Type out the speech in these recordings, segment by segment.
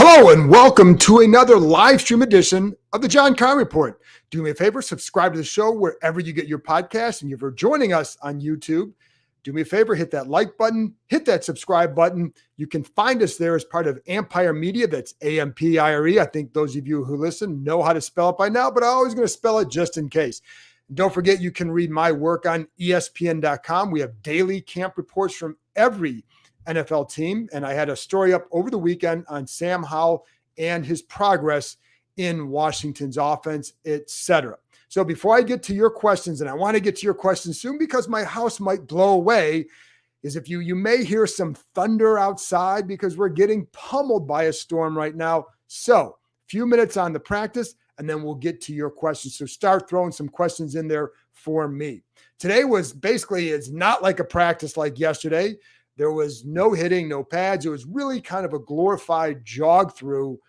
Hello and welcome to another live stream edition of the John Keim Report. Do me a favor, subscribe to the show wherever you get your podcast. And if you're joining us on YouTube, do me a favor, hit that like button, hit that subscribe button. You can find us there as part of Ampire Media. That's Ampire. I think those of you who listen know how to spell it by now, but I'm always going to spell it just in case. And don't forget, you can read my work on ESPN.com. We have daily camp reports from every NFL team. And I had a story up over the weekend on Sam Howell and his progress in Washington's offense, etc. So before I get to your questions, and I want to get to your questions soon because my house might blow away, is if you may hear some thunder outside because we're getting pummeled by a storm right now. So a few minutes on the practice, and then we'll get to your questions. So start throwing some questions in there for me. Today was basically, it's not like a practice like yesterday. There was no hitting, no pads. It was really kind of a glorified jog through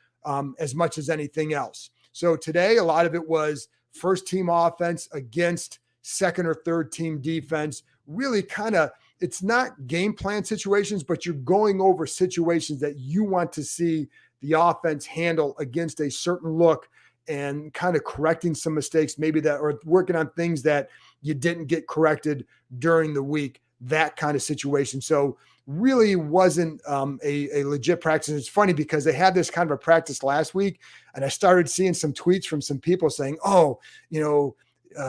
as much as anything else. So today, a lot of it was first team offense against second or third team defense. Really kind of, it's not game plan situations, but you're going over situations that you want to see the offense handle against a certain look and kind of correcting some mistakes maybe that, or working on things that you didn't get corrected during the week. That kind of situation. So really wasn't a legit practice. It's funny because they had this kind of a practice last week, and I started seeing some tweets from some people saying,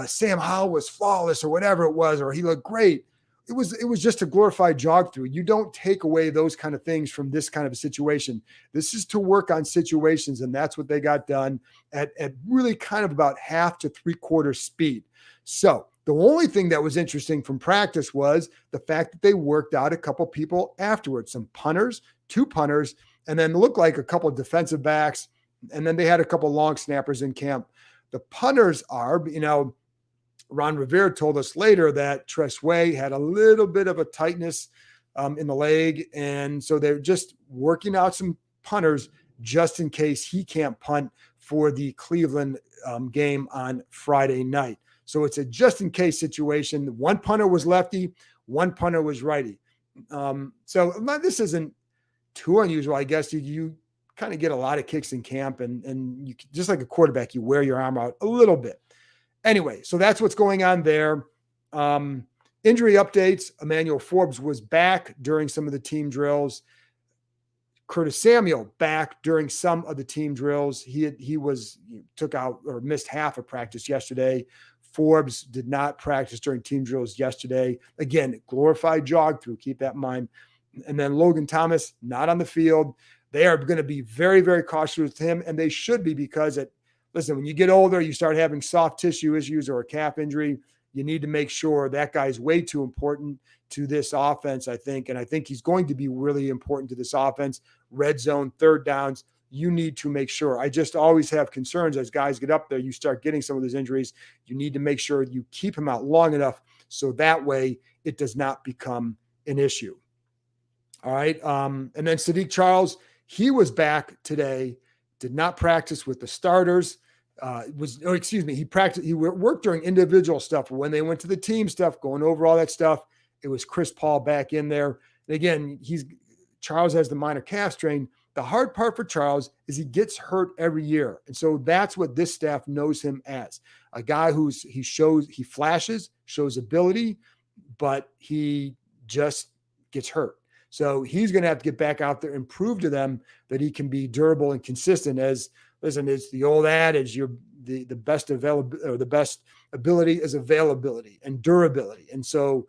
Sam Howell was flawless or whatever it was, or he looked great. It was just a glorified jog through. You don't take away those kind of things from this kind of a situation. This is to work on situations, and that's what they got done at really kind of about half to 3/4 speed. So the only thing that was interesting from practice was the fact that they worked out a couple people afterwards, some punters, 2 punters, and then looked like a couple of defensive backs. And then they had a couple long snappers in camp. The punters are, Ron Rivera told us later that Tressway had a little bit of a tightness in the leg. And so they're just working out some punters just in case he can't punt for the Cleveland game on Friday night. So it's a just-in-case situation. One punter was lefty, one punter was righty. So this isn't too unusual, I guess. You kind of get a lot of kicks in camp, and you just like a quarterback, you wear your arm out a little bit. Anyway, so that's what's going on there. Injury updates. Emmanuel Forbes was back during some of the team drills. Curtis Samuel back during some of the team drills. He took out or missed half of practice yesterday. Forbes did not practice during team drills yesterday. Again, glorified jog through. Keep that in mind. And then Logan Thomas, not on the field. They are going to be very, very cautious with him, and they should be because, when you get older, you start having soft tissue issues or a calf injury. You need to make sure that guy's way too important to this offense, I think. And I think he's going to be really important to this offense. Red zone, third downs. You need to make sure. I just always have concerns as guys get up there, you start getting some of those injuries. You need to make sure you keep him out long enough so that way it does not become an issue. All right. And then Sadiq Charles, he was back today, did not practice with the starters. He practiced. He worked during individual stuff. When they went to the team stuff, going over all that stuff, it was Chris Paul back in there. And again, Charles has the minor calf strain. The hard part for Charles is he gets hurt every year. And so that's what this staff knows him as. A guy he flashes, shows ability, but he just gets hurt. So he's going to have to get back out there and prove to them that he can be durable and consistent. It's the old adage, the best availability or the best ability is availability and durability. And so,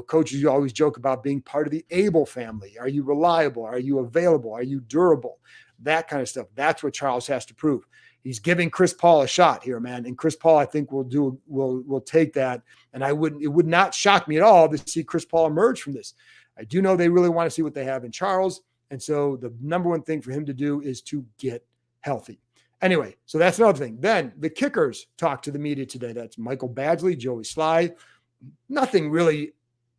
coaches, you always joke about being part of the Abel family. Are you reliable? Are you available? Are you durable? That kind of stuff. That's what Charles has to prove. He's giving Chris Paul a shot here, man. And Chris Paul, I think, will take that. And it would not shock me at all to see Chris Paul emerge from this. I do know they really want to see what they have in Charles. And so the number one thing for him to do is to get healthy. Anyway, so that's another thing. Then the kickers talked to the media today. That's Michael Badgley, Joey Sly. Nothing really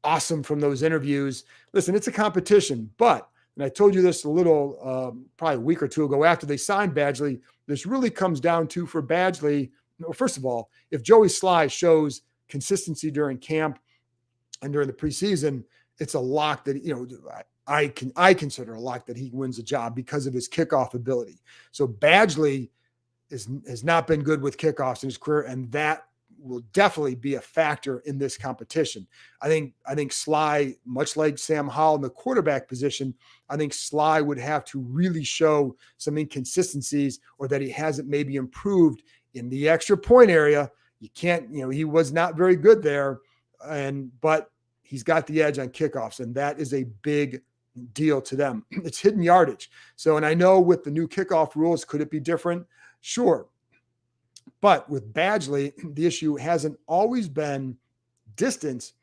awesome from those interviews. Listen, it's a competition, but, and I told you this a little, probably a week or two ago after they signed Badgley, this really comes down to for Badgley. First of all, if Joey Sly shows consistency during camp and during the preseason, it's a lock that, I consider a lock that he wins the job because of his kickoff ability. So Badgley has not been good with kickoffs in his career, and that will definitely be a factor in this competition. I think Sly, much like Sam Howell in the quarterback position, I think Sly would have to really show some inconsistencies, or that he hasn't maybe improved in the extra point area. You can't, he was not very good there, but he's got the edge on kickoffs, and that is a big deal to them. It's hidden yardage. So, and I know with the new kickoff rules, could it be different? Sure. But with Badgley, the issue hasn't always been distance.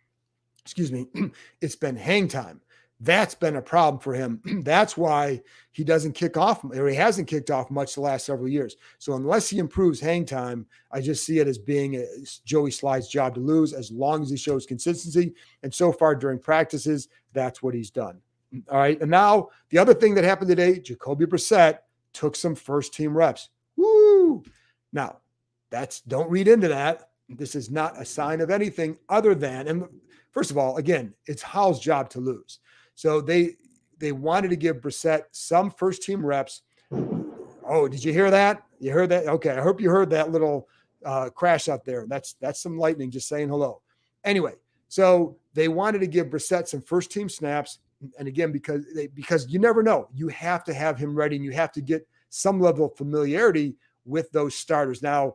It's been hang time. That's been a problem for him. That's why he doesn't kick off, or he hasn't kicked off much the last several years. So unless he improves hang time, I just see it as being Joey Sly's job to lose, as long as he shows consistency. And so far during practices, that's what he's done. All right. And now the other thing that happened today, Jacoby Brissett took some first team reps. Woo! Now, don't read into that. This is not a sign of anything other than, and first of all, again, it's Howell's job to lose. So they wanted to give Brissett some first team reps. Oh, did you hear that? You heard that? Okay, I hope you heard that little crash out there. That's some lightning just saying hello. Anyway, so they wanted to give Brissett some first team snaps, and again, because you never know, you have to have him ready, and you have to get some level of familiarity with those starters. Now,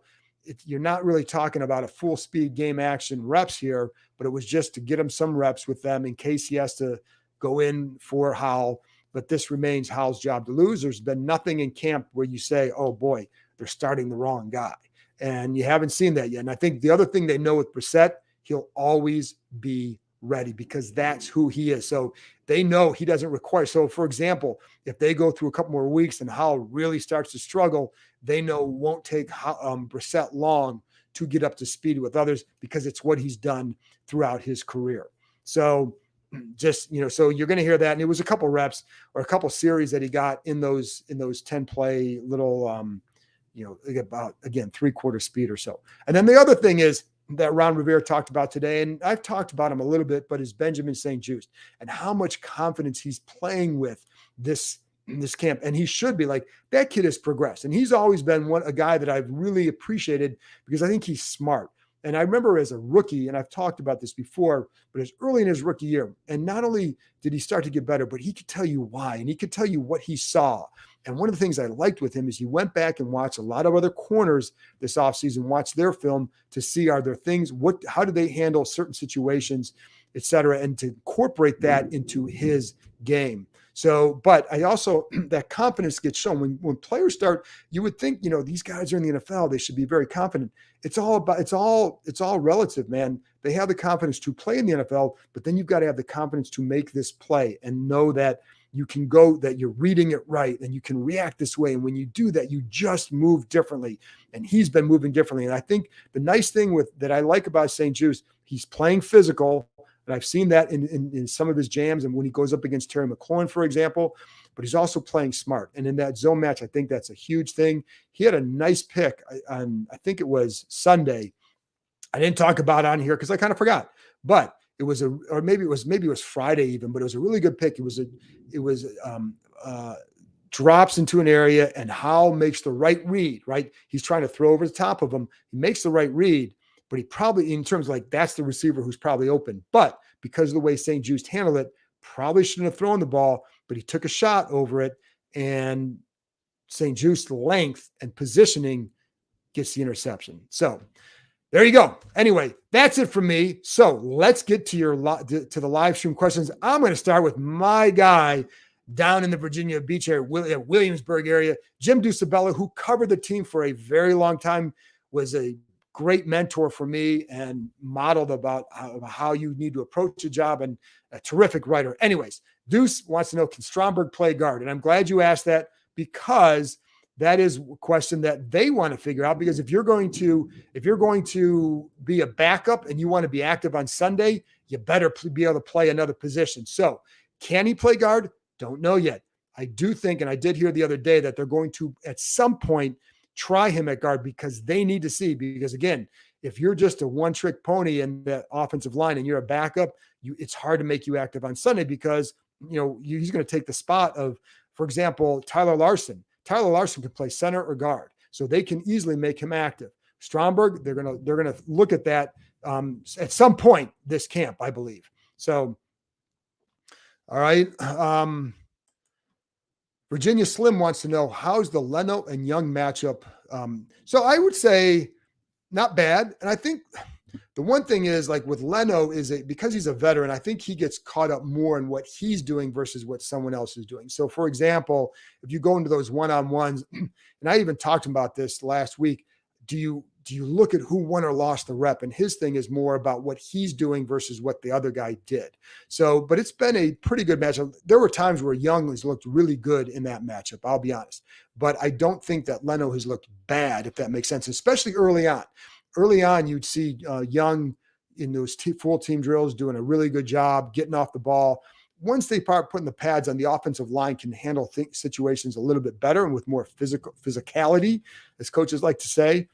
you're not really talking about a full speed game action reps here, but it was just to get him some reps with them in case he has to go in for Howell. But this remains Howell's job to lose. There's been nothing in camp where you say, oh boy, they're starting the wrong guy. And you haven't seen that yet. And I think the other thing they know with Brissett, he'll always be ready because that's who he is. So they know he doesn't require. So for example, if they go through a couple more weeks and Howell really starts to struggle, they know it won't take Brissett long to get up to speed with others because it's what he's done throughout his career. So just, so you're going to hear that. And it was a couple reps or a couple series that he got in those 10 play little, about, again, 3/4 speed or so. And then the other thing is that Ron Rivera talked about today, and I've talked about him a little bit, but is Benjamin St-Juste and how much confidence he's playing with this camp. And he should be. Like, that kid has progressed, and he's always been a guy that I've really appreciated because I think he's smart. And I remember as a rookie, and I've talked about this before, but it's early in his rookie year. And not only did he start to get better, but he could tell you why, and he could tell you what he saw. And one of the things I liked with him is he went back and watched a lot of other corners this offseason, watched their film to see, are there things, how do they handle certain situations, et cetera, and to incorporate that into his game. So, but I also, that confidence gets shown when players start, you would think, these guys are in the NFL, they should be very confident. It's all relative, man. They have the confidence to play in the NFL, but then you've got to have the confidence to make this play and know that you can go, that you're reading it right, and you can react this way. And when you do that, you just move differently. And he's been moving differently. And I think the nice thing that I like about St-Juste, he's playing physical. And I've seen that in some of his jams and when he goes up against Terry McLaurin, for example, but he's also playing smart. And in that zone match, I think that's a huge thing. He had a nice pick on, I think it was Sunday. I didn't talk about it on here because I kind of forgot, but it was maybe it was Friday even, but it was a really good pick. It was drops into an area and Howell makes the right read, right? He's trying to throw over the top of him. He makes the right read. But he probably, in terms of like, that's the receiver who's probably open. But because of the way St-Juste handled it, probably shouldn't have thrown the ball, but he took a shot over it. And St-Juste's length and positioning gets the interception. So there you go. Anyway, that's it from me. So let's get to the live stream questions. I'm going to start with my guy down in the Virginia Beach area, Williamsburg area, Jim Dusabella, who covered the team for a very long time, was a great mentor for me and modeled about how you need to approach a job, and a terrific writer. Anyways, Deuce wants to know, can Stromberg play guard? And I'm glad you asked that because that is a question that they want to figure out, because if you're going to be a backup and you want to be active on Sunday, you better be able to play another position. So can he play guard? Don't know yet. I do think, and I did hear the other day, that they're going to at some point try him at guard because they need to see, because again, if you're just a one-trick pony in that offensive line and you're a backup, it's hard to make you active on Sunday because he's going to take the spot of, for example, Tyler Larson. Tyler Larson can play center or guard, so they can easily make him active. Stromberg, they're gonna look at that at some point this camp, I believe. So, all right. Virginia Slim wants to know, how's the Leno and Young matchup? So I would say not bad, and I think the one thing is, like with Leno, because he's a veteran, I think he gets caught up more in what he's doing versus what someone else is doing. So, for example, if you go into those one-on-ones, and I even talked about this last week, do you look at who won or lost the rep? And his thing is more about what he's doing versus what the other guy did. So, but it's been a pretty good matchup. There were times where Young has looked really good in that matchup, I'll be honest. But I don't think that Leno has looked bad, if that makes sense, especially early on. Early on, you'd see Young in those full team drills doing a really good job getting off the ball. Once they start putting the pads on, the offensive line can handle situations a little bit better and with more physicality, as coaches like to say.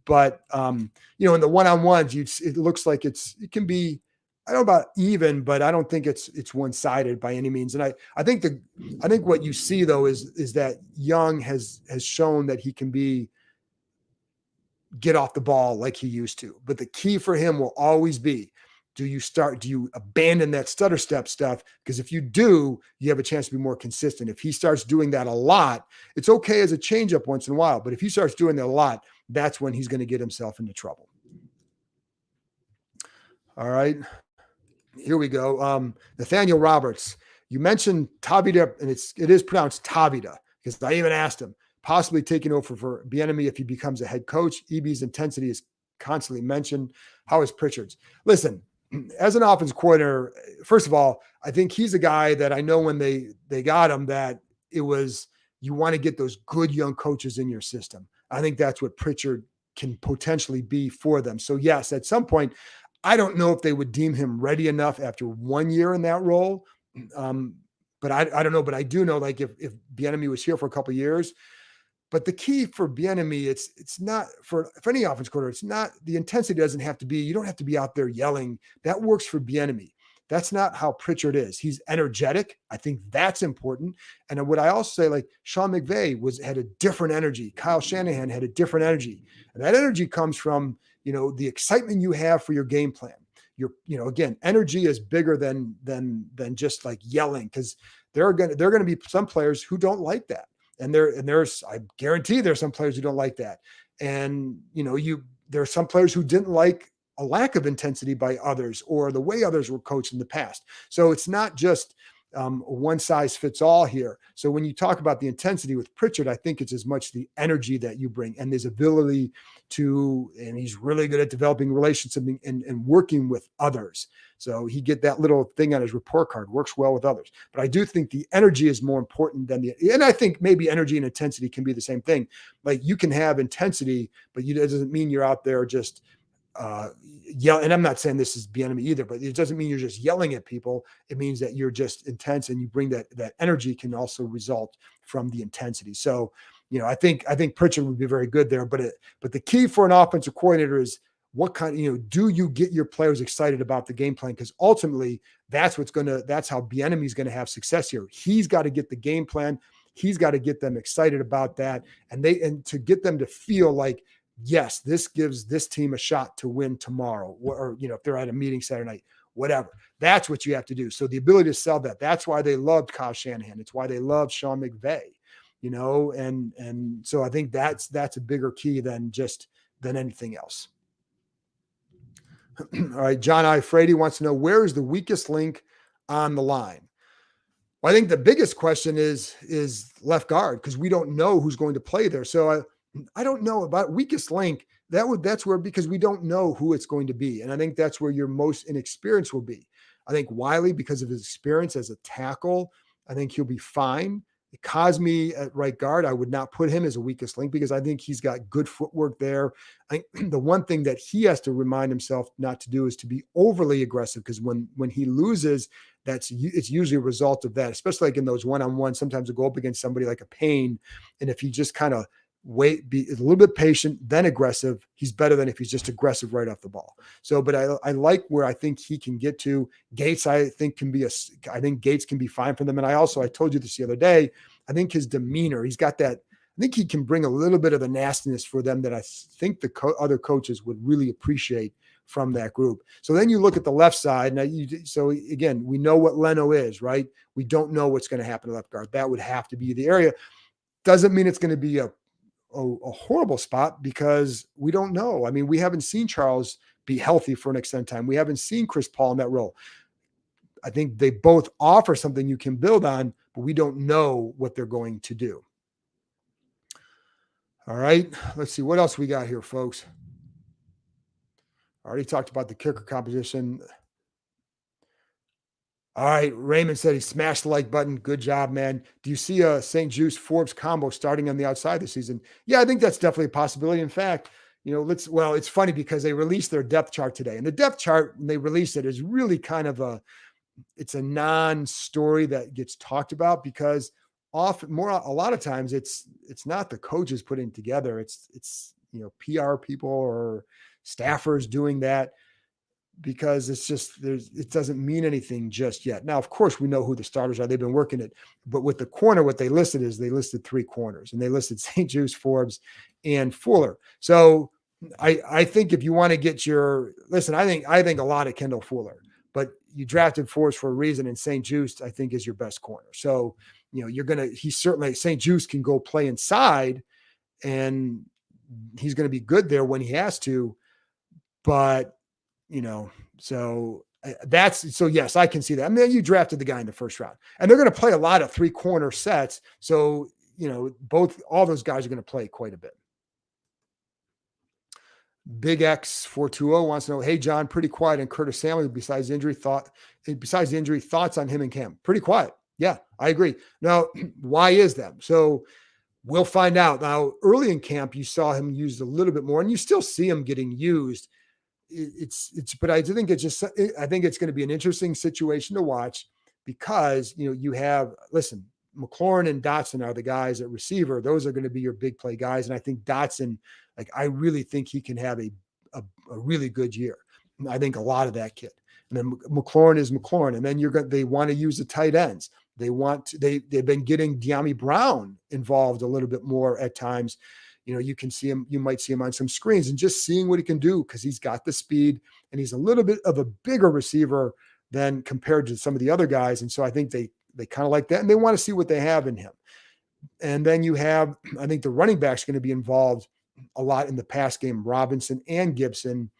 But in the one-on-ones, it looks like it can be, I don't know about even, but I don't think it's one-sided by any means. And I think what you see though is that Young has shown that he can get off the ball like he used to. But the key for him will always be, do you abandon that stutter step stuff? Because if you do, you have a chance to be more consistent. If he starts doing that a lot, it's okay as a changeup once in a while. But if he starts doing that a lot, that's when he's going to get himself into trouble. All right. Here we go. Nathaniel Roberts, you mentioned Tavita, and it is pronounced Tavita, because I even asked him, possibly taking over for Bieniemy if he becomes a head coach. EB's intensity is constantly mentioned. How is Pritchard's? Listen, as an offensive coordinator, first of all, I think he's a guy that I know when they got him, that it was, you want to get those good young coaches in your system. I think that's what Pritchard can potentially be for them. So yes, at some point, I don't know if they would deem him ready enough after 1 year in that role. But I don't know, but I do know, like if Bieniemy was here for a couple of years. But the key for Bieniemy, it's not for any offense coordinator. It's not, the intensity doesn't have to be, you don't have to be out there yelling. That works for Bieniemy. That's not how Pritchard is. He's energetic. I think that's important. And what I also say, like Sean McVay had a different energy. Kyle Shanahan had a different energy. And that energy comes from, the excitement you have for your game plan. Again, energy is bigger than just like yelling, because there are going to be some players who don't like that. And there's, I guarantee there's some players who don't like that. And, there are some players who didn't like a lack of intensity by others or the way others were coached in the past. So it's not just one size fits all here. So when you talk about the intensity with Pritchard, I think it's as much the energy that you bring and his ability and he's really good at developing relationships and working with others. So he get that little thing on his report card, works well with others. But I do think the energy is more important and I think maybe energy and intensity can be the same thing. Like you can have intensity, but it doesn't mean you're out there just yell. And I'm not saying this is Bieniemy either, but it doesn't mean you're just yelling at people. It means that you're just intense, and you bring that energy can also result from the intensity. So, I think Pritchard would be very good there, but the key for an offensive coordinator is what kind, do you get your players excited about the game plan? Because ultimately that's how Bieniemy is going to have success here. He's got to get the game plan. He's got to get them excited about that. And to get them to feel like, yes, this gives this team a shot to win tomorrow, or if they're at a meeting Saturday night, whatever. That's what you have to do. So the ability to sell that, that's why they loved Kyle Shanahan. It's why they loved Sean McVay, and so I think that's a bigger key than anything else. All right. John I. Frady wants to know, where is the weakest link on the line? Well, I think the biggest question is left guard, because we don't know who's going to play there. So I don't know about weakest link. That's where, because we don't know who it's going to be. And I think that's where your most inexperience will be. I think Wiley, because of his experience as a tackle, I think he'll be fine. Cosme at right guard, I would not put him as a weakest link, because I think he's got good footwork there. I think the one thing that he has to remind himself not to do is to be overly aggressive, because when he loses, it's usually a result of that, especially like in those one-on-one. Sometimes you go up against somebody like a Payne, and if he just kind of be a little bit patient, then aggressive. He's better than if he's just aggressive right off the ball. So, but I like where I think he can get to. Gates, I think Gates can be fine for them. And I told you this the other day, I think his demeanor, he's got that, I think he can bring a little bit of the nastiness for them that I think the other coaches would really appreciate from that group. So then you look at the left side. So again, we know what Leno is, right? We don't know what's going to happen to left guard. That would have to be the area. Doesn't mean it's going to be a horrible spot because we don't know. I mean, we haven't seen Charles be healthy for an extended time. We haven't seen Chris Paul in that role. I think they both offer something you can build on, but we don't know what they're going to do. All right, let's see what else we got here, folks. I already talked about the kicker composition. All right, Raymond said he smashed the like button. Good job, man. Do you see a St. Juice Forbes combo starting on the outside this season? Yeah, I think that's definitely a possibility. In fact, it's funny because they released their depth chart today, and the depth chart when they released it is really kind of a non-story that gets talked about because a lot of times it's not the coaches putting together. It's PR people or staffers doing that. Because it doesn't mean anything just yet. Now, of course, we know who the starters are. They've been working it. But with the corner, what they listed 3 corners, and they listed St. Juice, Forbes, and Fuller. So I think if you want to get I think a lot of Kendall Fuller, but you drafted Forbes for a reason, and St. Juice, I think, is your best corner. So, St. Juice can go play inside, and he's going to be good there when he has to. But yes, I can see that. I mean, you drafted the guy in the first round, and they're going to play a lot of 3-corner sets. So, all those guys are going to play quite a bit. Big X 420 wants to know, hey, John, pretty quiet on Curtis Samuel besides the injury, thoughts on him and Cam? Pretty quiet. Yeah, I agree. Now, why is that? So we'll find out. Now, early in camp, you saw him used a little bit more, and you still see him getting used. But I think it's going to be an interesting situation to watch because, you have, McLaurin and Dotson are the guys at receiver. Those are going to be your big play guys. And I think Dotson, I really think he can have a really good year. And I think a lot of that kid. And then McLaurin is McLaurin. And then they want to use the tight ends. They've been getting De'Ami Brown involved a little bit more at times. You can see him, you might see him on some screens and just seeing what he can do because he's got the speed and he's a little bit of a bigger receiver than compared to some of the other guys. And so I think they kind of like that and they want to see what they have in him. And then I think the running back's going to be involved a lot in the pass game, Robinson and Gibson.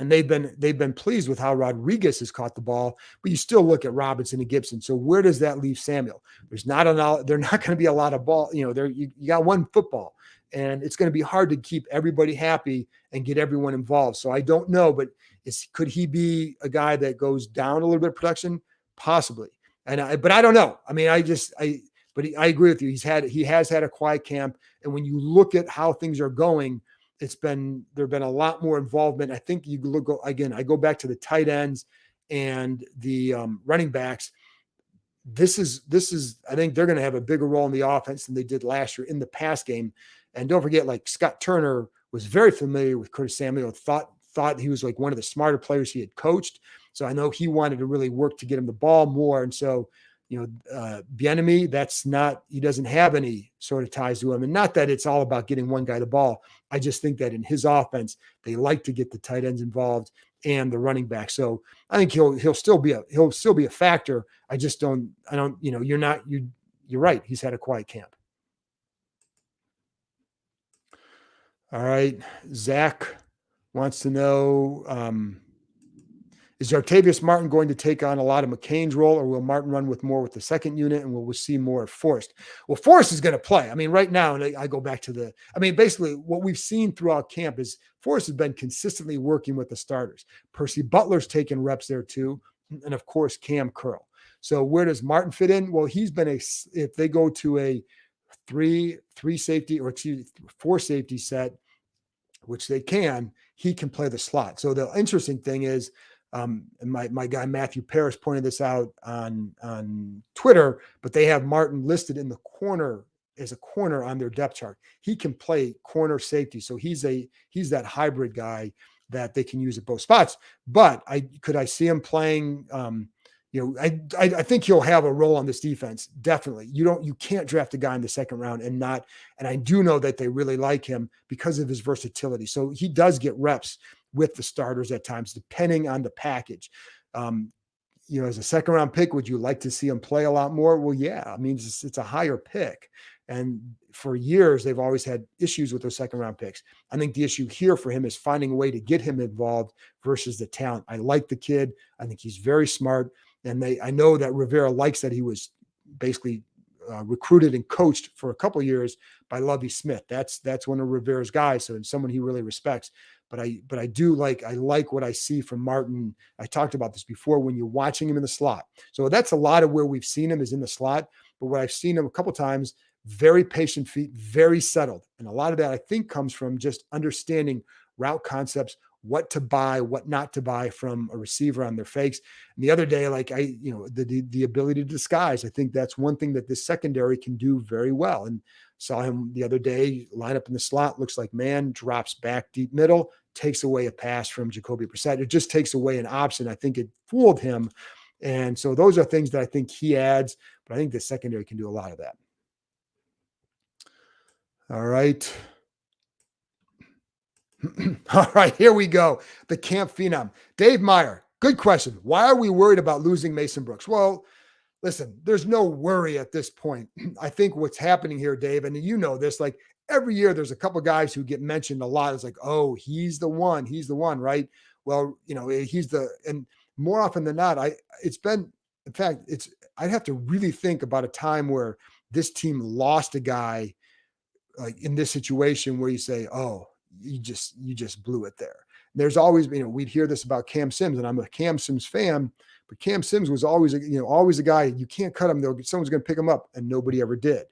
And they've been pleased with how Rodriguez has caught the ball, but you still look at Robinson and Gibson. So where does that leave Samuel? They're not going to be a lot of ball. You got one football, and it's going to be hard to keep everybody happy and get everyone involved. So I don't know, but could he be a guy that goes down a little bit of production? Possibly. But I don't know. I mean, I agree with you. He has had a quiet camp, and when you look at how things are going, there've been a lot more involvement. I think you look again. I go back to the tight ends and the running backs. This is. I think they're going to have a bigger role in the offense than they did last year in the pass game. And don't forget, Scott Turner was very familiar with Curtis Samuel. Thought he was one of the smarter players he had coached. So I know he wanted to really work to get him the ball more. And so, Bieniemy, he doesn't have any sort of ties to him. And not that it's all about getting one guy the ball. I just think that in his offense, they like to get the tight ends involved and the running back. So I think he'll still be a factor. You're right. He's had a quiet camp. All right. Zach wants to know, is Artavius Martin going to take on a lot of McCain's role, or will Martin run more with the second unit, and will we see more of Forrest? Well, Forrest is going to play. I mean, right now, and I go back to basically what we've seen throughout camp is Forrest has been consistently working with the starters. Percy Butler's taken reps there too, and of course, Cam Curl. So where does Martin fit in? Well, he's been if they go to a 4 safety set, which they can, he can play the slot. So the interesting thing is, and my guy Matthew Parrish pointed this out on Twitter, but they have Martin listed in the corner as a corner on their depth chart. He can play corner safety. So he's that hybrid guy that they can use at both spots. But I see him playing, I think he'll have a role on this defense. Definitely. You can't draft a guy in the second round and I do know that they really like him because of his versatility. So he does get reps with the starters at times, depending on the package. As a second round pick, would you like to see him play a lot more? Well, yeah, I mean, it's a higher pick. And for years, they've always had issues with those second round picks. I think the issue here for him is finding a way to get him involved versus the talent. I like the kid. I think he's very smart. And I know that Rivera likes that he was basically recruited and coached for a couple of years by Lovie Smith. That's one of Rivera's guys. So it's someone he really respects. But I like what I see from Martin. I talked about this before when you're watching him in the slot. So that's a lot of where we've seen him is in the slot. But what I've seen him a couple of times, very patient feet, very settled. And a lot of that I think comes from just understanding route concepts, what to buy, what not to buy from a receiver on their fakes. And the other day, the ability to disguise, I think that's one thing that this secondary can do very well. And saw him the other day line up in the slot, looks like man, drops back deep middle, takes away a pass from Jacoby Brissett. It just takes away an option. I think it fooled him. And so those are things that I think he adds, but I think the secondary can do a lot of that. All right. All right, here we go. The camp phenom. Dave Meyer, good question. Why are we worried about losing Mason Brooks? Well, listen, there's no worry at this point. I think what's happening here, Dave, and you know this, like every year there's a couple of guys who get mentioned a lot. It's like, oh, he's the one, right? Well, and more often than not, I'd have to really think about a time where this team lost a guy like in this situation where you say, oh, you just blew it there. There's always, we'd hear this about Cam Sims, and I'm a Cam Sims fan, but Cam Sims was always a guy, you can't cut him, though. Someone's going to pick him up, and nobody ever did.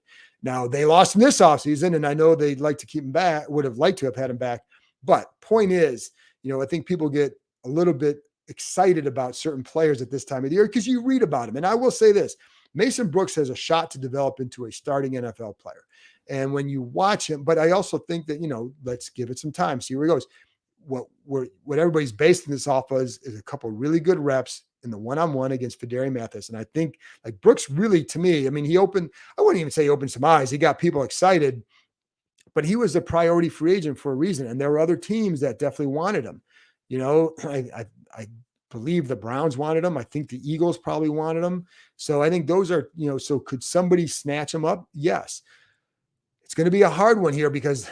Now, they lost him this offseason, and I know they'd like to keep him back, would have liked to have had him back. But point is, I think people get a little bit excited about certain players at this time of the year because you read about them. And I will say this, Mason Brooks has a shot to develop into a starting NFL player. And when you watch him, but I also think that, let's give it some time, see where he goes. What everybody's basing this off of is a couple of really good reps in the one-on-one against Federi Mathis. And I think like Brooks really, to me, I mean, I wouldn't even say he opened some eyes. He got people excited, but he was a priority free agent for a reason. And there were other teams that definitely wanted him. I believe the Browns wanted him. I think the Eagles probably wanted him. So I think those are, so could somebody snatch him up? Yes. It's going to be a hard one here because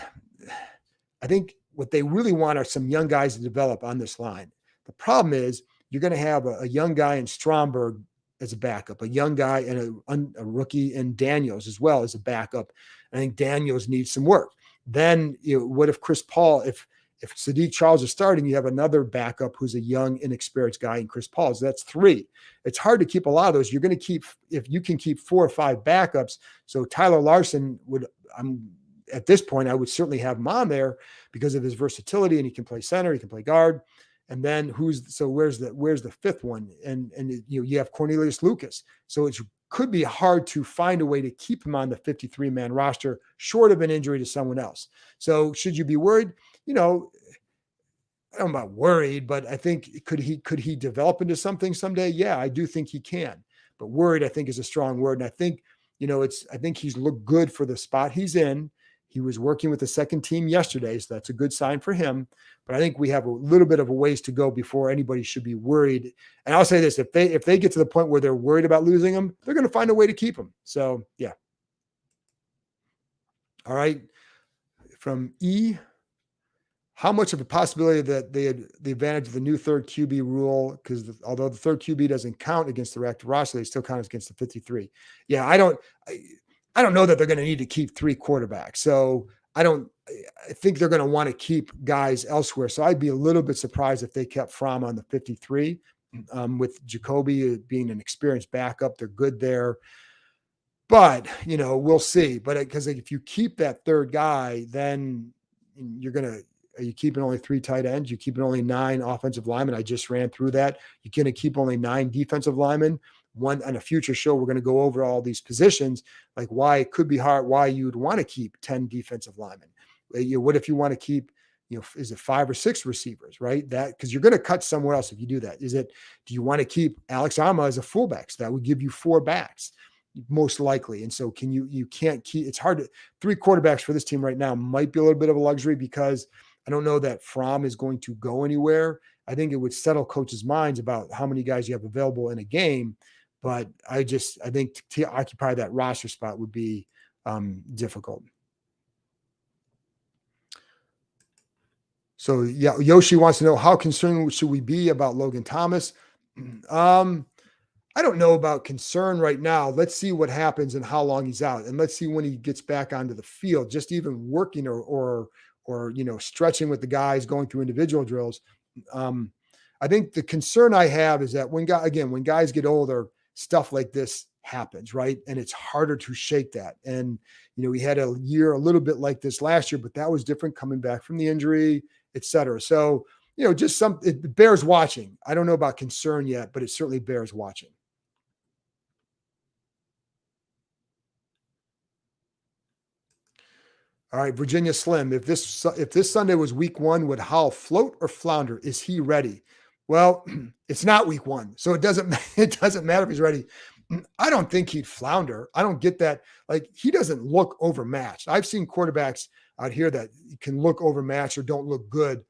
I think what they really want are some young guys to develop on this line. The problem is you're going to have a young guy in Stromberg as a backup, a young guy and a rookie in Daniels as well as a backup. I think Daniels needs some work. Then what if Chris Paul, if Sadiq Charles is starting, you have another backup who's a young, inexperienced guy in Chris Paul. So that's three. It's hard to keep a lot of those. You're going to keep, if you can keep 4 or 5 backups. So Tyler Larson at this point, I would certainly have him on there because of his versatility, and he can play center, he can play guard. And then where's the fifth one? And you have Cornelius Lucas. So it could be hard to find a way to keep him on the 53-man roster short of an injury to someone else. So should you be worried? I don't know about worried, but I think could he develop into something someday? Yeah, I do think he can. But worried, I think, is a strong word. And I think, I think he's looked good for the spot he's in. He was working with the second team yesterday, so that's a good sign for him. But I think we have a little bit of a ways to go before anybody should be worried. And I'll say this, if they get to the point where they're worried about losing him, they're going to find a way to keep him. So, yeah. All right. From E, how much of a possibility that they had the advantage of the new third QB rule? Because although the third QB doesn't count against the active roster, they still count against the 53. Yeah, I don't know that they're going to need to keep 3 quarterbacks. So I think they're going to want to keep guys elsewhere. So I'd be a little bit surprised if they kept Fromm on the 53 with Jacoby being an experienced backup. They're good there. But, we'll see. But because if you keep that third guy, then are you keeping only 3 tight ends? You keeping only 9 offensive linemen? I just ran through that. You're going to keep only 9 defensive linemen. on a future show, we're going to go over all these positions, like why it could be hard, why you'd want to keep 10 defensive linemen. What if you want to keep, is it 5 or 6 receivers, right? That, because you're going to cut somewhere else if you do that. Do you want to keep Alex Arma as a fullback? So that would give you 4 backs, most likely. And so you can't keep, it's hard to, 3 quarterbacks for this team right now might be a little bit of a luxury, because I don't know that Fromm is going to go anywhere. I think it would settle coaches' minds about how many guys you have available in a game. But I think to occupy that roster spot would be difficult. So yeah, Yoshi wants to know, how concerned should we be about Logan Thomas? I don't know about concern right now. Let's see what happens and how long he's out, and let's see when he gets back onto the field. Just even working or stretching with the guys, going through individual drills. I think the concern I have is that when guys get older, stuff like this happens, right? And it's harder to shake that. And we had a year a little bit like this last year, but that was different, coming back from the injury, et cetera. So it bears watching. I don't know about concern yet, but it certainly bears watching. All right, Virginia Slim. If this Sunday was week 1, would Howell float or flounder? Is he ready? Well, it's not week 1, so it doesn't matter if he's ready. I don't think he'd flounder. I don't get that. Like, he doesn't look overmatched. I've seen quarterbacks out here that can look overmatched or don't look good.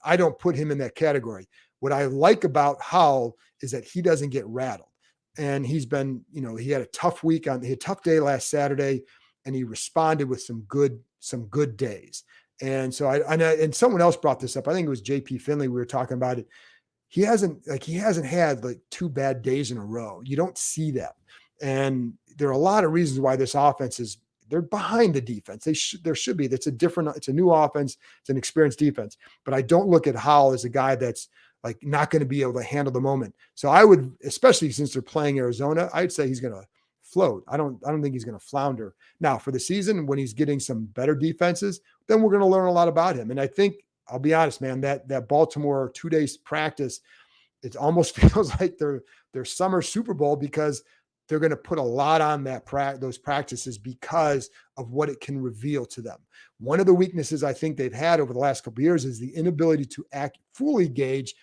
I don't put him in that category. What I like about Howell is that he doesn't get rattled. And he's been, he had a tough week he had a tough day last Saturday, and he responded with some good days. And so and someone else brought this up. I think it was JP Finley. We were talking about it. He hasn't had like 2 bad days in a row. You don't see that. And there are a lot of reasons why this offense they're behind the defense. There should be. It's a new offense. It's an experienced defense. But I don't look at Howell as a guy that's like not going to be able to handle the moment. So I would, especially since they're playing Arizona, I'd say he's going to float. I don't think he's going to flounder. Now, for the season, when he's getting some better defenses, then we're going to learn a lot about him. And I think, I'll be honest, man, that Baltimore 2 days practice, it almost feels like their summer Super Bowl, because they're going to put a lot on those practices because of what it can reveal to them. One of the weaknesses I think they've had over the last couple of years is the inability to fully gauge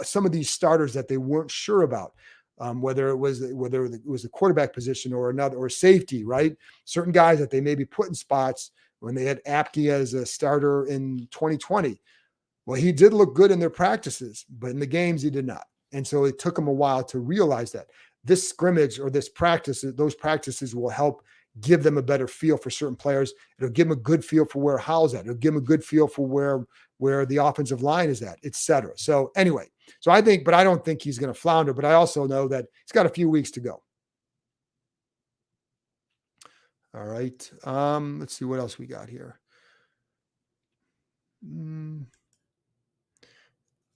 some of these starters that they weren't sure about. Whether it was the quarterback position or safety, right? Certain guys that they maybe put in spots when they had Apke as a starter in 2020. Well, he did look good in their practices, but in the games he did not. And so it took him a while to realize that. This scrimmage or those practices will help give them a better feel for certain players. It'll give them a good feel for where Howell's at. It'll give them a good feel for where the offensive line is at, et cetera. So anyway, I don't think he's going to flounder, but I also know that he's got a few weeks to go. All right. Let's see what else we got here.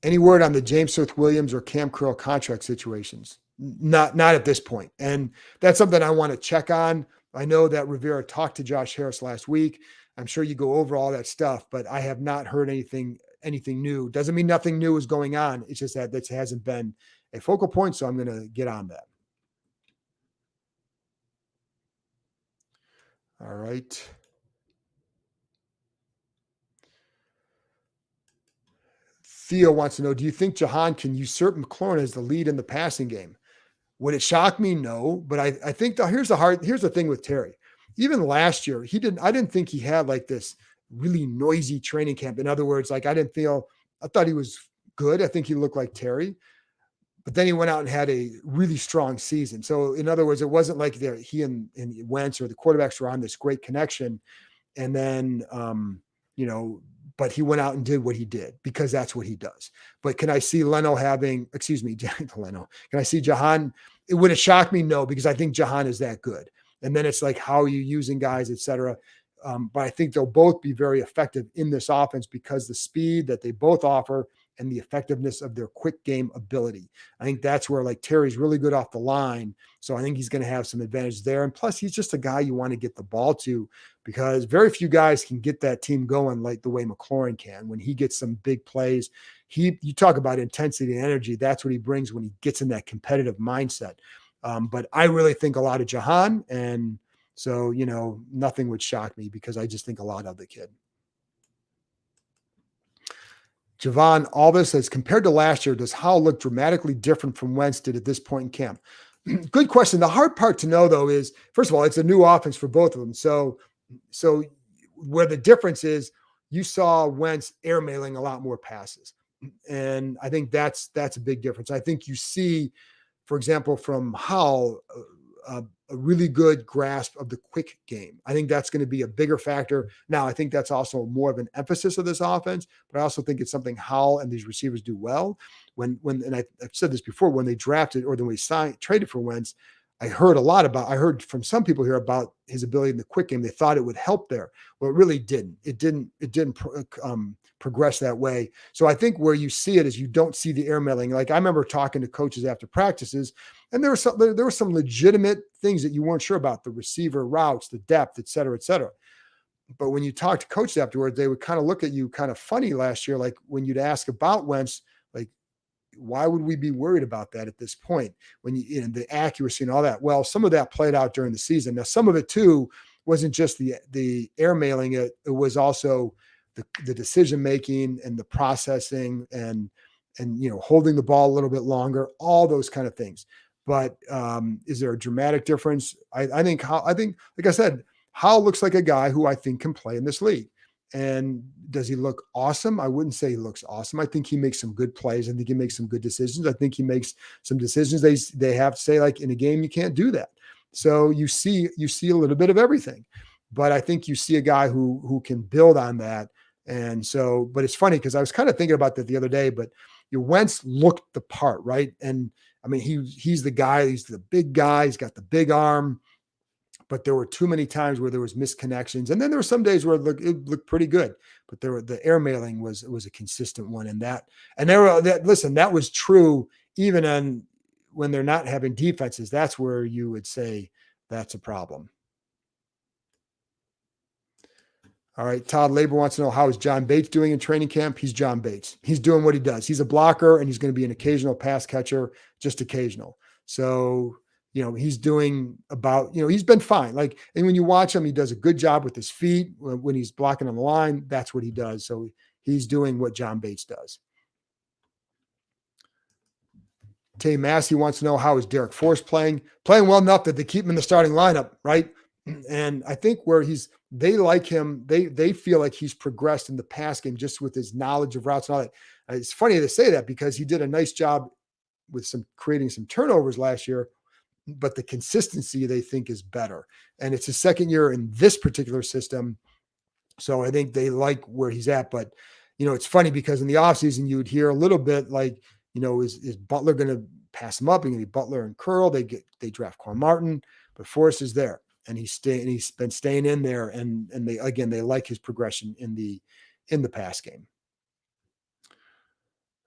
Any word on the James Smith-Williams or Cam Curl contract situations? Not at this point. And that's something I want to check on. I know that Rivera talked to Josh Harris last week. I'm sure you go over all that stuff, but I have not heard anything new. Doesn't mean nothing new is going on. It's just that this hasn't been a focal point. So I'm going to get on that. All right. Theo wants to know, do you think Jahan can usurp McLaurin as the lead in the passing game? Would it shock me? No, but I think here's the thing with Terry. Even last year, I didn't think he had like this really noisy training camp. In other words, like I thought he was good. I think he looked like Terry, but then he went out and had a really strong season. So in other words, it wasn't like he and Wentz or the quarterbacks were on this great connection. And then, but he went out and did what he did because that's what he does. But can I see Can I see Jahan? It would have shocked me. No, because I think Jahan is that good. And then it's like, how are you using guys, et cetera. But I think they'll both be very effective in this offense because the speed that they both offer and the effectiveness of their quick game ability. I think that's where like Terry's really good off the line. So I think he's going to have some advantage there. And plus he's just a guy you want to get the ball to because very few guys can get that team going like the way McLaurin can. When he gets some big plays, you talk about intensity and energy. That's what he brings when he gets in that competitive mindset. But I really think a lot of Jahan. And so, nothing would shock me because I just think a lot of the kid. Javon Alvis says, compared to last year, does Howell look dramatically different from Wentz did at this point in camp? Good question. The hard part to know, though, is, first of all, it's a new offense for both of them. So where the difference is, you saw Wentz airmailing a lot more passes. And I think that's a big difference. I think you see, for example, from Howell, a really good grasp of the quick game. I think that's going to be a bigger factor. Now, I think that's also more of an emphasis of this offense, but I also think it's something Howell and these receivers do well. And I've said this before, when they drafted or when we traded for Wentz, I heard from some people here about his ability in the quick game. They thought it would help there. Well, it really didn't. It didn't progress that way. So I think where you see it is you don't see the airmailing. Like I remember talking to coaches after practices, and there were some legitimate things that you weren't sure about, the receiver routes, the depth, et cetera, et cetera. But when you talk to coaches afterwards, they would kind of look at you kind of funny last year. Like when you'd ask about Wentz, like, why would we be worried about that at this point when the accuracy and all that? Well, some of that played out during the season. Now, some of it too wasn't just the airmailing. It was also the decision-making and the processing and holding the ball a little bit longer, all those kind of things. But is there a dramatic difference? I think, like I said, Howell looks like a guy who I think can play in this league. And does he look awesome? I wouldn't say he looks awesome. I think he makes some good plays. I think he makes some good decisions. I think he makes some decisions they have to say, like, in a game, you can't do that. So you see a little bit of everything. But I think you see a guy who can build on that. And so, but it's funny because I was kind of thinking about that the other day, but Wentz looked the part, right? And I mean, he's the guy, he's the big guy, he's got the big arm. But there were too many times where there was misconnections. And then there were some days where it looked pretty good, but the airmailing was a consistent one. And that was true even when they're not having defenses. That's where you would say that's a problem. All right. Todd Labor wants to know, how is John Bates doing in training camp? He's John Bates. He's doing what he does. He's a blocker and he's going to be an occasional pass catcher, just occasional. So, he's doing he's been fine. Like, and when you watch him, he does a good job with his feet. When he's blocking on the line, that's what he does. So he's doing what John Bates does. Tay Massey wants to know, how is Derek Force playing well enough that they keep him in the starting lineup, right? And I think where they like him, they feel like he's progressed in the pass game just with his knowledge of routes and all that. It's funny to say that because he did a nice job with creating some turnovers last year, but the consistency they think is better. And it's his second year in this particular system. So I think they like where he's at. But, it's funny because in the offseason, you would hear a little bit like, is Butler going to pass him up? It's going to be Butler and Curl. They draft Quan Martin, but Forrest is there. And he's been staying in there. And they like his progression in the pass game.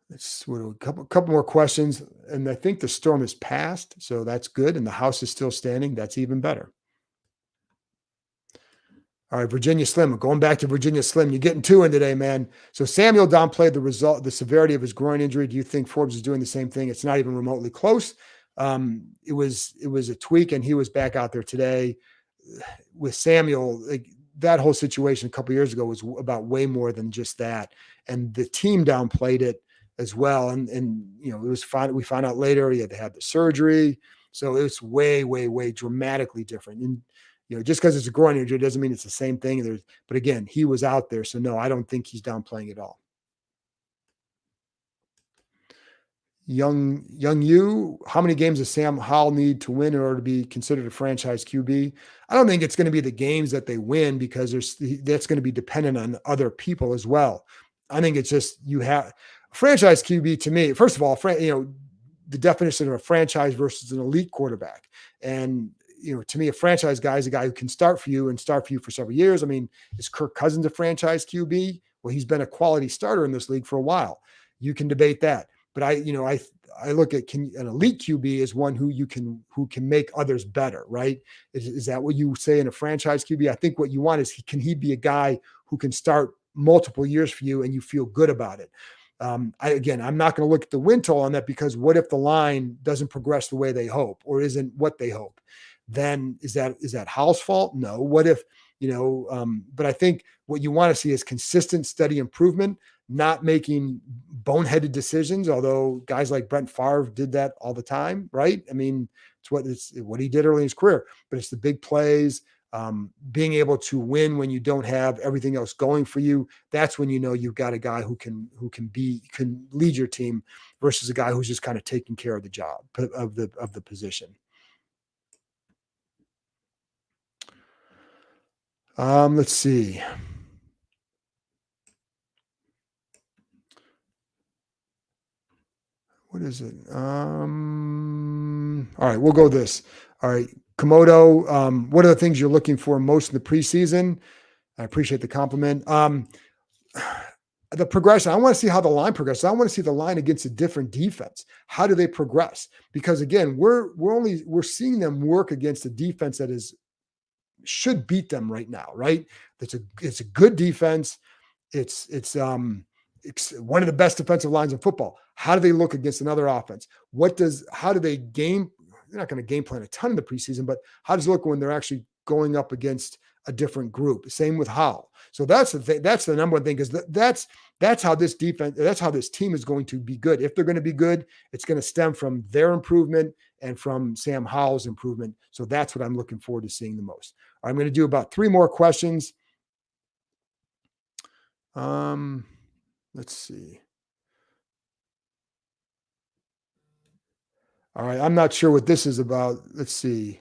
Let's a couple more questions. And I think the storm has passed, so that's good. And the house is still standing. That's even better. All right, Virginia Slim. Going back to Virginia Slim. You're getting two in today, man. So Samuel downplayed the severity of his groin injury. Do you think Forbes is doing the same thing? It's not even remotely close. It was a tweak, and he was back out there today. With Samuel, like, that whole situation a couple of years ago was about way more than just that. And the team downplayed it as well. And it was fine. We found out later he had to have the surgery. So it's way, way, way dramatically different. And, just because it's a groin injury doesn't mean it's the same thing. But again, he was out there. So no, I don't think he's downplaying at all. Young you, how many games does Sam Howell need to win in order to be considered a franchise QB? I don't think it's going to be the games that they win because that's going to be dependent on other people as well. I think it's just you have franchise QB to me. First of all, the definition of a franchise versus an elite quarterback. And, to me, a franchise guy is a guy who can start for you for several years. I mean, is Kirk Cousins a franchise QB? Well, he's been a quality starter in this league for a while. You can debate that. But I look at an elite QB as one who can make others better, right? Is that what you say in a franchise QB? I think what you want is can he be a guy who can start multiple years for you and you feel good about it? I'm not going to look at the win total on that, because what if the line doesn't progress the way they hope or isn't what they hope? Then is that Howell's fault? No. What if, but I think what you want to see is consistent, steady improvement, not making boneheaded decisions, although guys like Brent Favre did that all the time, right? I mean, it's what he did early in his career, but it's the big plays, being able to win when you don't have everything else going for you. That's when you've got a guy who can lead your team versus a guy who's just kind of taking care of the job of the position. Let's see. What is it? All right, we'll go this. All right, Komodo, what are the things you're looking for most in the preseason? I appreciate the compliment. The progression, I want to see how the line progresses. I want to see the line against a different defense. How do they progress? Because again, we're seeing them work against a defense that should beat them right now, right? It's a good defense. It's one of the best defensive lines in football. How do they look against another offense? How do they game? They're not going to game plan a ton in the preseason, but how does it look when they're actually going up against a different group? Same with Howell. So that's the thing. That's the number one thing, because that's how this defense, that's how this team is going to be good. If they're going to be good, it's going to stem from their improvement and from Sam Howell's improvement. So that's what I'm looking forward to seeing the most. I'm going to do about 3 more questions. Let's see. All right. I'm not sure what this is about. Let's see.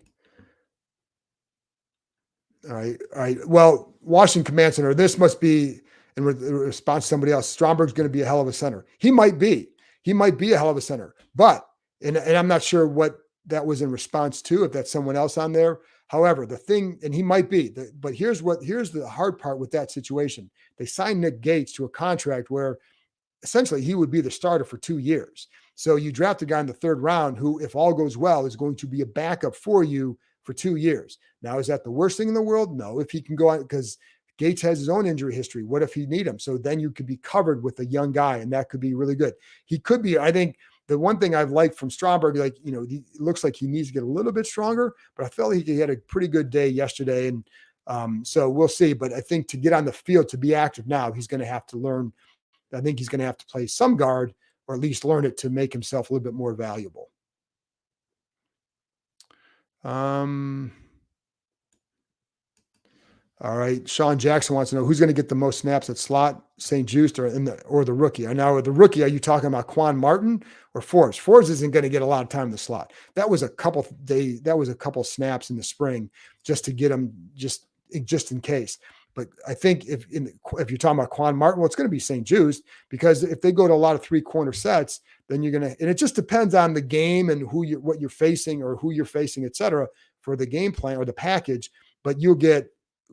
All right. Well, Washington Command Center, this must be in response to somebody else. Stromberg's going to be a hell of a center. He might be a hell of a center, but, and I'm not sure what that was in response to, if that's someone else on there. However, the thing, and he might be, but here's the hard part with that situation. They signed Nick Gates to a contract where essentially he would be the starter for 2 years. So you draft a guy in the 3rd round who, if all goes well, is going to be a backup for you for 2 years. Now, is that the worst thing in the world? No, if he can go on, because Gates has his own injury history. What if you need him? So then you could be covered with a young guy, and that could be really good. He could be, I think, the one thing I've liked from Stromberg, it looks like he needs to get a little bit stronger, but I felt he had a pretty good day yesterday. And so we'll see. But I think to get on the field, to be active now, he's going to have to learn. I think he's going to have to play some guard, or at least learn it to make himself a little bit more valuable. All right. Sean Jackson wants to know who's going to get the most snaps at slot, St. Juste or the rookie. Now, the rookie, are you talking about Quan Martin or Forbes? Forbes isn't going to get a lot of time in the slot. That was a couple snaps in the spring just to get him just in case. But I think if you're talking about Quan Martin, well, it's going to be St. Juste, because if they go to a lot of 3-corner sets, then you're going to, and it just depends on the game and what you're facing, et cetera, for the game plan or the package. But you'll get,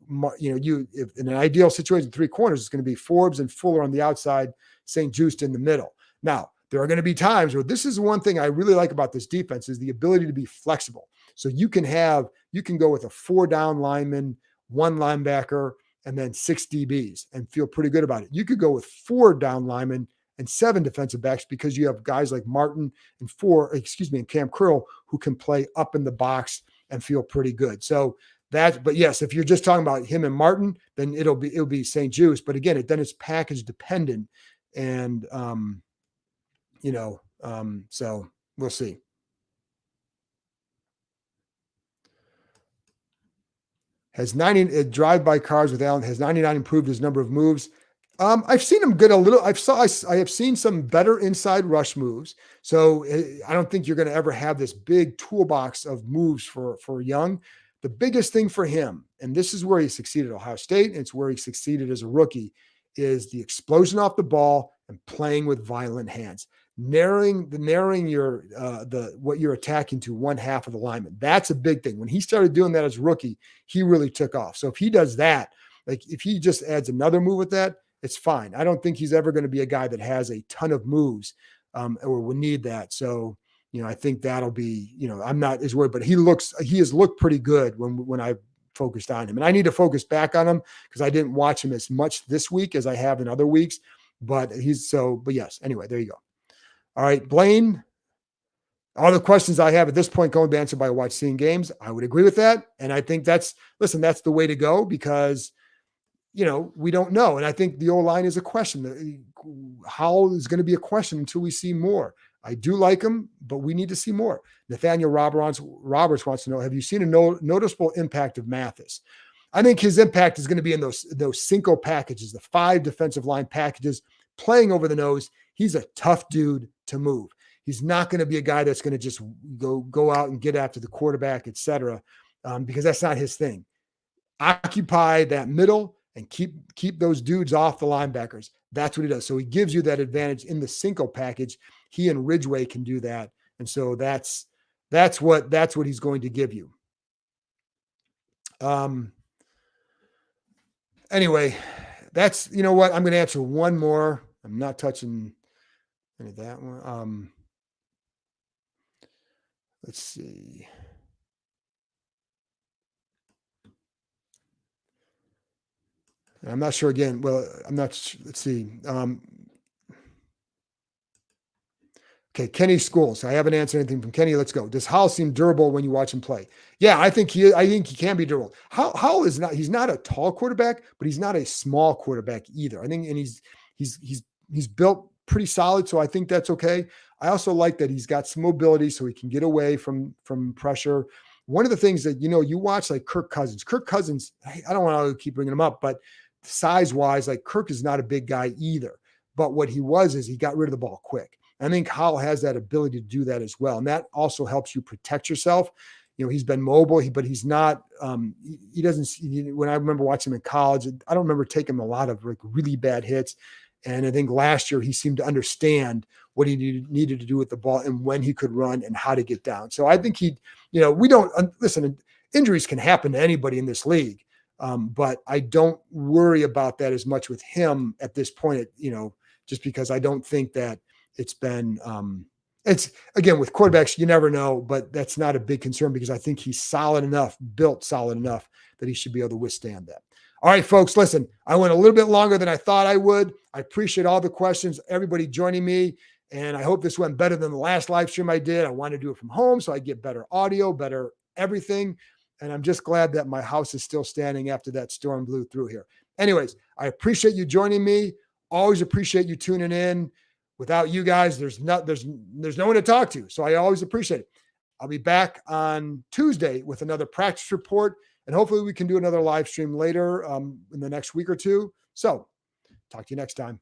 if in an ideal situation, 3 corners, it's going to be Forbes and Fuller on the outside, St. Juste in the middle. Now, there are going to be times where this is one thing I really like about this defense, is the ability to be flexible. So you can go with a 4-down lineman, 1 linebacker, and then 6 DBs and feel pretty good about it. You could go with 4 down linemen and 7 defensive backs, because you have guys like Martin and Cam Curl who can play up in the box and feel pretty good. So but yes, if you're just talking about him and Martin, then it'll be St. Juste. But again, then it's package dependent, and so we'll see. Has 90 drive-by cars with Allen? Has 99 improved his number of moves? I've seen him get a little. I have seen some better inside rush moves. So I don't think you're going to ever have this big toolbox of moves for Young. The biggest thing for him, and this is where he succeeded at Ohio State, and it's where he succeeded as a rookie, is the explosion off the ball and playing with violent hands, narrowing your what you're attacking to one half of the lineman. That's a big thing. When he started doing that as a rookie, he really took off. So if he does that, like if he just adds another move with that, it's fine. I don't think he's ever going to be a guy that has a ton of moves or will need that. So, I think that'll be, I'm not as worried, but he has looked pretty good when I focused on him. And I need to focus back on him because I didn't watch him as much this week as I have in other weeks. but yes. Anyway, there you go. All right, Blaine. All the questions I have at this point going to be answered by watching games. I would agree with that. And I think that's the way to go because, we don't know. And I think the O-line is a question. Howell is going to be a question until we see more. I do like him, but we need to see more. Nathaniel Roberts wants to know, have you seen a noticeable impact of Mathis? I think his impact is going to be in those Cinco packages, the 5 defensive line packages, playing over the nose. He's a tough dude to move. He's not going to be a guy that's going to just go out and get after the quarterback, et cetera, because that's not his thing. Occupy that middle and keep those dudes off the linebackers. That's what he does. So he gives you that advantage in the Cinco package. He and Ridgeway can do that, and so that's what he's going to give you. Anyway, that's what I'm going to answer one more. I'm not touching any of that one. Let's see. I'm not sure again. Well, I'm not. Let's see. Okay, Kenny Schools. I haven't answered anything from Kenny. Let's go. Does Howell seem durable when you watch him play? Yeah, I think he can be durable. Howell is not. He's not a tall quarterback, but he's not a small quarterback either. I think, and he's built pretty solid. So I think that's okay. I also like that he's got some mobility, so he can get away from pressure. One of the things that you watch like Kirk Cousins. Kirk Cousins. I don't want to keep bringing him up, but size wise, like Kirk is not a big guy either. But what he was is he got rid of the ball quick. I think Howell has that ability to do that as well. And that also helps you protect yourself. He's been mobile, but he's not, he doesn't, when I remember watching him in college, I don't remember taking a lot of like really bad hits. And I think last year he seemed to understand what he needed to do with the ball and when he could run and how to get down. So I think we don't listen, injuries can happen to anybody in this league. But I don't worry about that as much with him at this point, just because I don't think that it's been, it's again, with quarterbacks, you never know, but that's not a big concern because I think he's built solid enough that he should be able to withstand that. All right, folks, listen, I went a little bit longer than I thought I would. I appreciate all the questions, everybody joining me. And I hope this went better than the last live stream I did. I want to do it from home so I get better audio, better everything. And I'm just glad that my house is still standing after that storm blew through here. Anyways, I appreciate you joining me. Always appreciate you tuning in. Without you guys, there's no one to talk to. So I always appreciate it. I'll be back on Tuesday with another practice report, and hopefully we can do another live stream later in the next week or two. So talk to you next time.